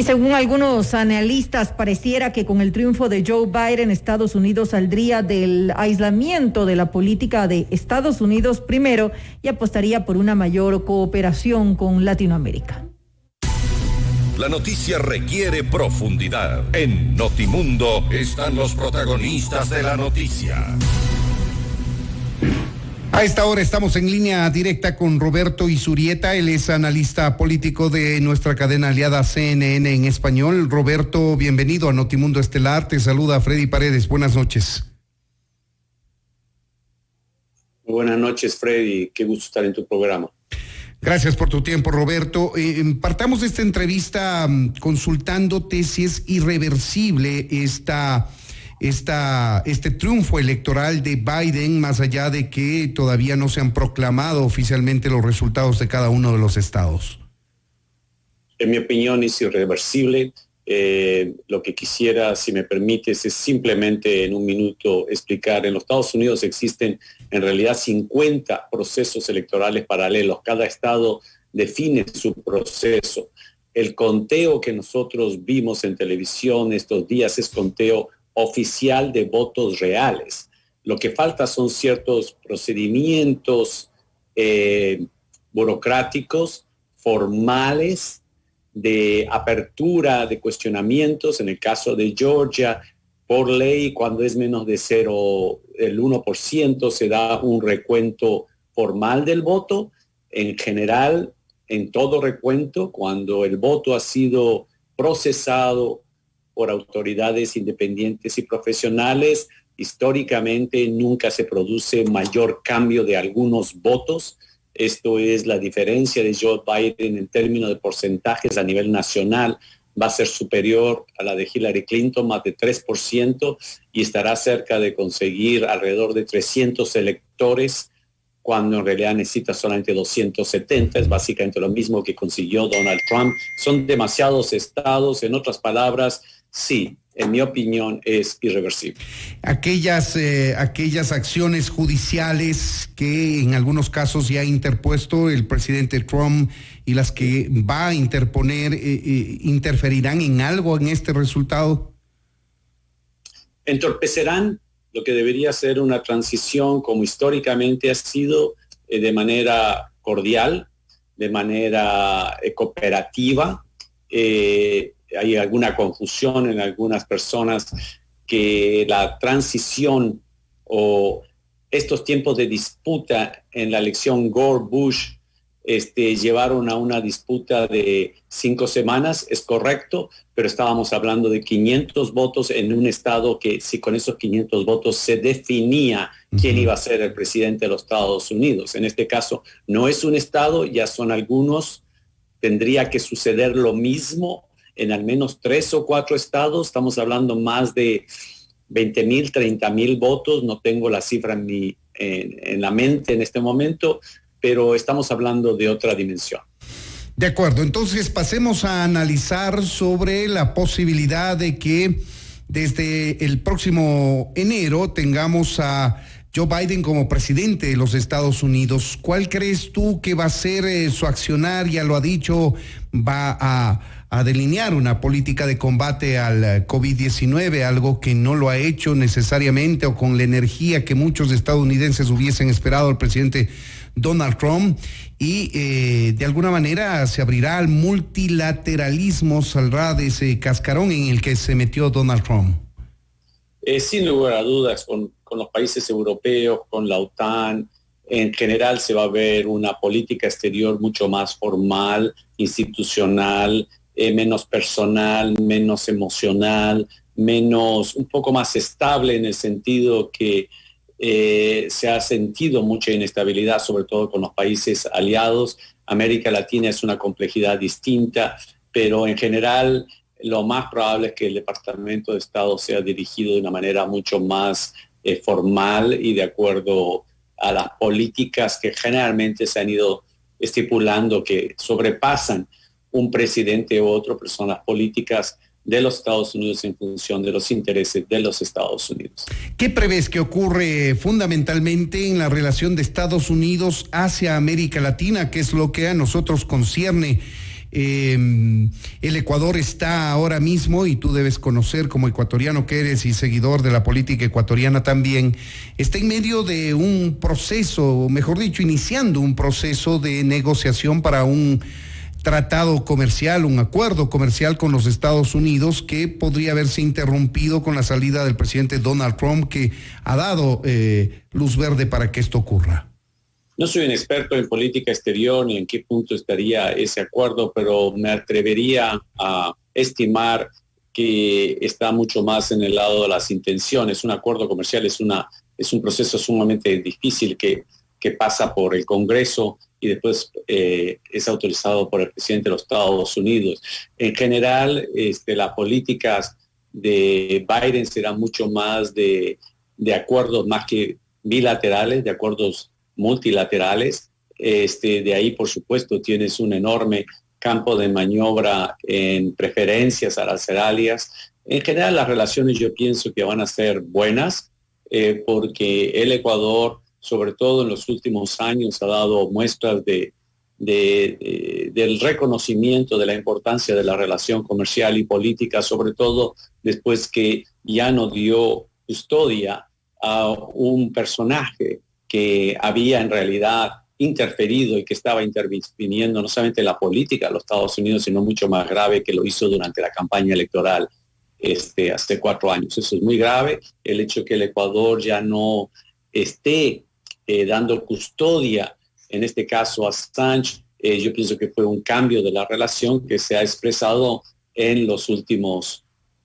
Y según algunos analistas, pareciera que con el triunfo de Joe Biden, Estados Unidos saldría del aislamiento de la política de Estados Unidos primero y apostaría por una mayor cooperación con Latinoamérica. La noticia requiere profundidad. En Notimundo están los protagonistas de la noticia. A esta hora estamos en línea directa con Roberto Izurieta, él es analista político de nuestra cadena aliada CNN en español. Roberto, bienvenido a Notimundo Estelar, te saluda Freddy Paredes, buenas noches. Buenas noches, Freddy, qué gusto estar en tu programa. Gracias por tu tiempo, Roberto. Partamos de esta entrevista consultándote si es irreversible este triunfo electoral de Biden, más allá de que todavía no se han proclamado oficialmente los resultados de cada uno de los estados. En mi opinión es irreversible. Lo que quisiera, si me permites, es simplemente en un minuto explicar. En los Estados Unidos existen en realidad 50 procesos electorales paralelos. Cada estado define su proceso. El conteo que nosotros vimos en televisión estos días es conteo oficial de votos reales. Lo que falta son ciertos procedimientos burocráticos, formales, de apertura de cuestionamientos. En el caso de Georgia, por ley, cuando es menos de el 1%, se da un recuento formal del voto. En general, en todo recuento, cuando el voto ha sido procesado por autoridades independientes y profesionales, históricamente nunca se produce mayor cambio de algunos votos. Esto es la diferencia de Joe Biden en términos de porcentajes a nivel nacional. Va a ser superior a la de Hillary Clinton, más de 3%, y estará cerca de conseguir alrededor de 300 electores, cuando en realidad necesita solamente 270. Es básicamente lo mismo que consiguió Donald Trump. Son demasiados estados. En otras palabras, sí, en mi opinión es irreversible. Aquellas acciones judiciales que en algunos casos ya ha interpuesto el presidente Trump y las que va a interponer, ¿interferirán en algo en este resultado? Entorpecerán lo que debería ser una transición como históricamente ha sido, de manera cordial, de manera cooperativa. Hay alguna confusión en algunas personas que la transición o estos tiempos de disputa en la elección Gore-Bush llevaron a una disputa de 5 semanas. Es correcto, pero estábamos hablando de 500 votos en un estado que si con esos 500 votos se definía quién iba a ser el presidente de los Estados Unidos. En este caso no es un estado, ya son algunos. Tendría que suceder lo mismo en al menos 3 o 4 estados. Estamos hablando más de 20,000, 30,000 votos. No tengo la cifra en la mente en este momento, pero estamos hablando de otra dimensión. De acuerdo, entonces pasemos a analizar sobre la posibilidad de que desde el próximo enero tengamos a Joe Biden como presidente de los Estados Unidos. ¿Cuál crees tú que va a ser su accionar? Ya lo ha dicho, va a delinear una política de combate al COVID-19, algo que no lo ha hecho necesariamente o con la energía que muchos estadounidenses hubiesen esperado al presidente Donald Trump, y de alguna manera se abrirá al multilateralismo, saldrá de ese cascarón en el que se metió Donald Trump. Sin lugar a dudas, con los países europeos, con la OTAN, en general se va a ver una política exterior mucho más formal, institucional, menos personal, menos emocional, un poco más estable, en el sentido que se ha sentido mucha inestabilidad, sobre todo con los países aliados. América Latina es una complejidad distinta, pero en general lo más probable es que el Departamento de Estado sea dirigido de una manera mucho más formal y de acuerdo a las políticas que generalmente se han ido estipulando, que sobrepasan un presidente u otro, pero son las políticas de los Estados Unidos en función de los intereses de los Estados Unidos. ¿Qué prevés que ocurre fundamentalmente en la relación de Estados Unidos hacia América Latina, que es lo que a nosotros concierne El Ecuador está ahora mismo, y tú debes conocer como ecuatoriano que eres y seguidor de la política ecuatoriana también, está en medio de un proceso, mejor dicho, iniciando un proceso de negociación para un tratado comercial, un acuerdo comercial con los Estados Unidos que podría haberse interrumpido con la salida del presidente Donald Trump, que ha dado luz verde para que esto ocurra. No soy un experto en política exterior ni en qué punto estaría ese acuerdo, pero me atrevería a estimar que está mucho más en el lado de las intenciones. Un acuerdo comercial es un proceso sumamente difícil que pasa por el Congreso y después es autorizado por el presidente de los Estados Unidos. En general, las políticas de Biden serán mucho más de acuerdos más que bilaterales, de acuerdos multilaterales. De ahí, por supuesto, tienes un enorme campo de maniobra en preferencias arancelarias. En general, las relaciones yo pienso que van a ser buenas porque el Ecuador, sobre todo en los últimos años, ha dado muestras del reconocimiento de la importancia de la relación comercial y política, sobre todo después que ya no dio custodia a un personaje que había en realidad interferido y que estaba interviniendo no solamente en la política de los Estados Unidos, sino mucho más grave, que lo hizo durante la campaña electoral hace 4 años. Eso es muy grave. El hecho que el Ecuador ya no esté dando custodia, en este caso a Assange, yo pienso que fue un cambio de la relación que se ha expresado en los últimos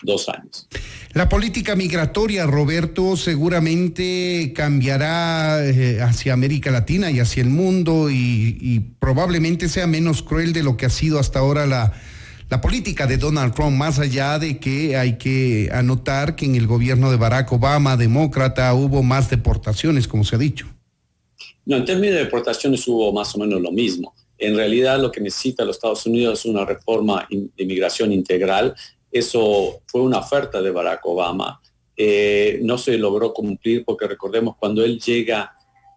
2 años. La política migratoria, Roberto, seguramente cambiará hacia América Latina y hacia el mundo y probablemente sea menos cruel de lo que ha sido hasta ahora la política de Donald Trump, más allá de que hay que anotar que en el gobierno de Barack Obama, demócrata, hubo más deportaciones, como se ha dicho. No, en términos de deportaciones hubo más o menos lo mismo. En realidad lo que necesita los Estados Unidos es una reforma de inmigración integral. Eso fue una oferta de Barack Obama. No se logró cumplir porque recordemos cuando él llega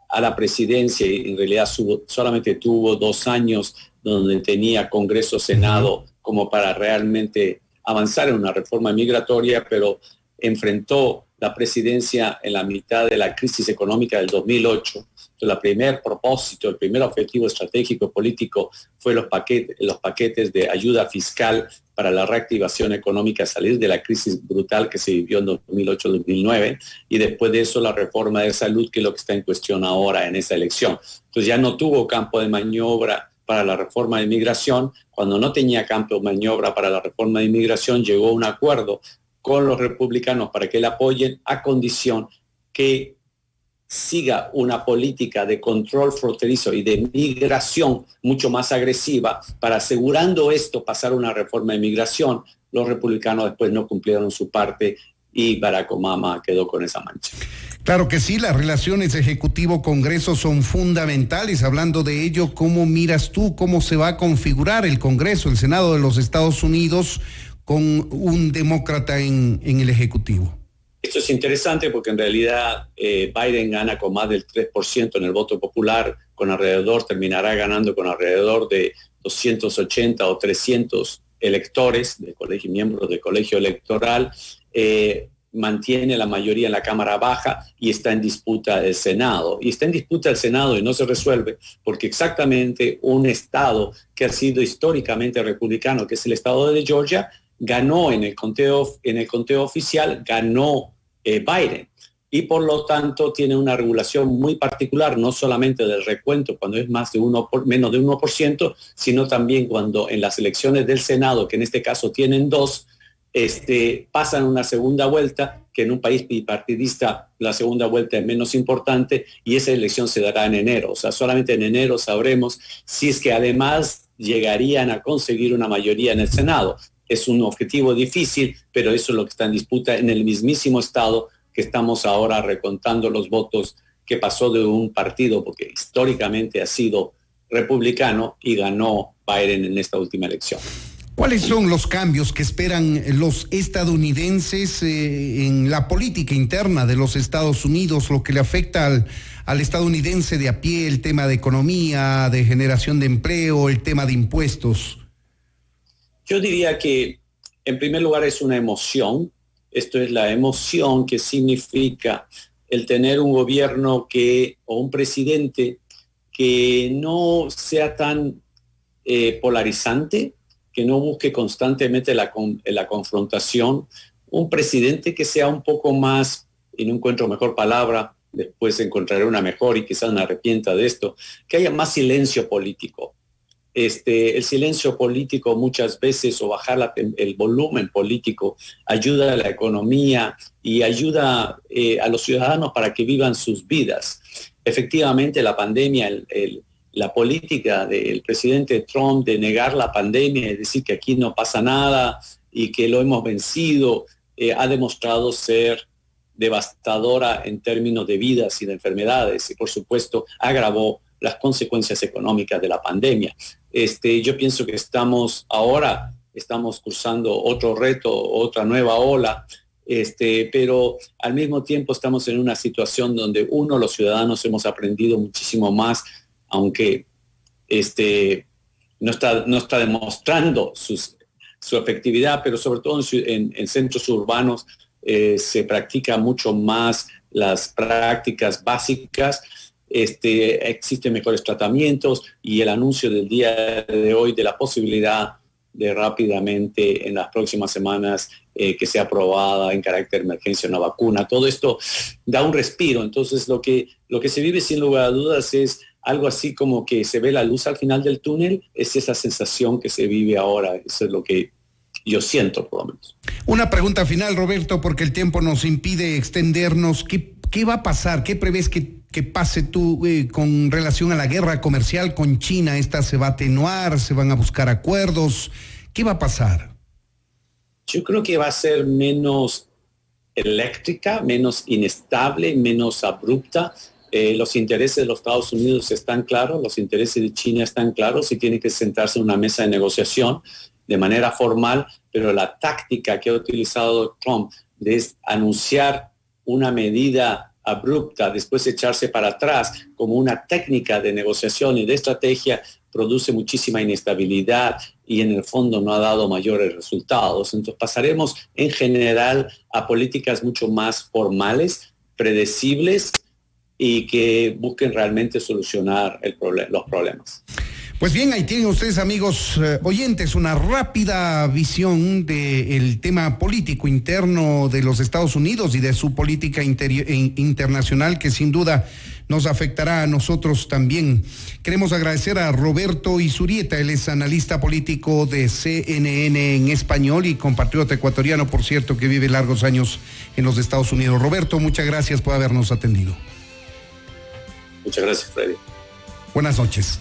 a la presidencia, y en realidad solamente tuvo 2 años donde tenía Congreso, Senado, como para realmente avanzar en una reforma migratoria, pero enfrentó la presidencia en la mitad de la crisis económica del 2008. Entonces, el primer propósito, el primer objetivo estratégico político fue los paquetes de ayuda fiscal para la reactivación económica, salir de la crisis brutal que se vivió en 2008-2009, y después de eso la reforma de salud, que es lo que está en cuestión ahora en esa elección. Entonces ya no tuvo campo de maniobra para la reforma de inmigración. Cuando no tenía campo de maniobra para la reforma de inmigración, llegó a un acuerdo con los republicanos para que la apoyen a condición que siga una política de control fronterizo y de migración mucho más agresiva para, asegurando esto, pasar una reforma de migración. Los republicanos después no cumplieron su parte y Barack Obama quedó con esa mancha. Claro que sí, las relaciones Ejecutivo-Congreso son fundamentales. Hablando de ello, ¿cómo miras tú cómo se va a configurar el Congreso, el Senado de los Estados Unidos, con un demócrata en el Ejecutivo? Esto es interesante porque en realidad Biden gana con más del 3% en el voto popular, terminará ganando con alrededor de 280 o 300 electores de colegio, miembros del colegio electoral, mantiene la mayoría en la Cámara Baja y está en disputa el Senado. Y está en disputa el Senado y no se resuelve porque exactamente un estado que ha sido históricamente republicano, que es el estado de Georgia, ganó en el conteo oficial, ganó Biden. Y por lo tanto tiene una regulación muy particular, no solamente del recuento cuando es menos de 1%, sino también cuando en las elecciones del Senado, que en este caso tienen 2, pasan una segunda vuelta, que en un país bipartidista la segunda vuelta es menos importante, y esa elección se dará en enero. O sea, solamente en enero sabremos si es que además llegarían a conseguir una mayoría en el Senado. Es un objetivo difícil, pero eso es lo que está en disputa en el mismísimo estado que estamos ahora recontando los votos, que pasó de un partido, porque históricamente ha sido republicano, y ganó Biden en esta última elección. ¿Cuáles son los cambios que esperan los estadounidenses en la política interna de los Estados Unidos, lo que le afecta al estadounidense de a pie, el tema de economía, de generación de empleo, el tema de impuestos? Yo diría que en primer lugar es una emoción. Esto es la emoción que significa el tener un gobierno o un presidente que no sea tan polarizante, que no busque constantemente la confrontación, un presidente que sea un poco más, y no encuentro mejor palabra, después encontraré una mejor y quizás me arrepienta de esto, que haya más silencio político. El silencio político muchas veces, o bajar el volumen político, ayuda a la economía y ayuda a los ciudadanos para que vivan sus vidas. Efectivamente, la pandemia, la política del presidente Trump de negar la pandemia y decir que aquí no pasa nada y que lo hemos vencido, ha demostrado ser devastadora en términos de vidas y de enfermedades y, por supuesto, agravó las consecuencias económicas de la pandemia. Yo pienso que estamos cursando otro reto, otra nueva ola, pero al mismo tiempo estamos en una situación donde los ciudadanos hemos aprendido muchísimo más, aunque no está demostrando su efectividad, pero sobre todo en centros urbanos se practica mucho más las prácticas básicas. Existen mejores tratamientos y el anuncio del día de hoy de la posibilidad de rápidamente en las próximas semanas que sea aprobada en carácter de emergencia una vacuna. Todo esto da un respiro. Entonces lo que se vive sin lugar a dudas es algo así como que se ve la luz al final del túnel. Es esa sensación que se vive ahora. Eso es lo que yo siento, por lo menos. Una pregunta final, Roberto, porque el tiempo nos impide extendernos. ¿Qué va a pasar? ¿Qué prevés que pase tú con relación a la guerra comercial con China? ¿Esta se va a atenuar? ¿Se van a buscar acuerdos? ¿Qué va a pasar? Yo creo que va a ser menos eléctrica, menos inestable, menos abrupta. Los intereses de los Estados Unidos están claros, los intereses de China están claros y tiene que sentarse en una mesa de negociación de manera formal, pero la táctica que ha utilizado Trump de anunciar una medida abrupta, después echarse para atrás como una técnica de negociación y de estrategia, produce muchísima inestabilidad y en el fondo no ha dado mayores resultados. Entonces pasaremos en general a políticas mucho más formales, predecibles y que busquen realmente solucionar los problemas. Pues bien, ahí tienen ustedes, amigos oyentes, una rápida visión del tema político interno de los Estados Unidos y de su política internacional, que sin duda nos afectará a nosotros también. Queremos agradecer a Roberto Izurieta, él es analista político de CNN en español y compatriota ecuatoriano, por cierto, que vive largos años en los Estados Unidos. Roberto, muchas gracias por habernos atendido. Muchas gracias, Freddy. Buenas noches.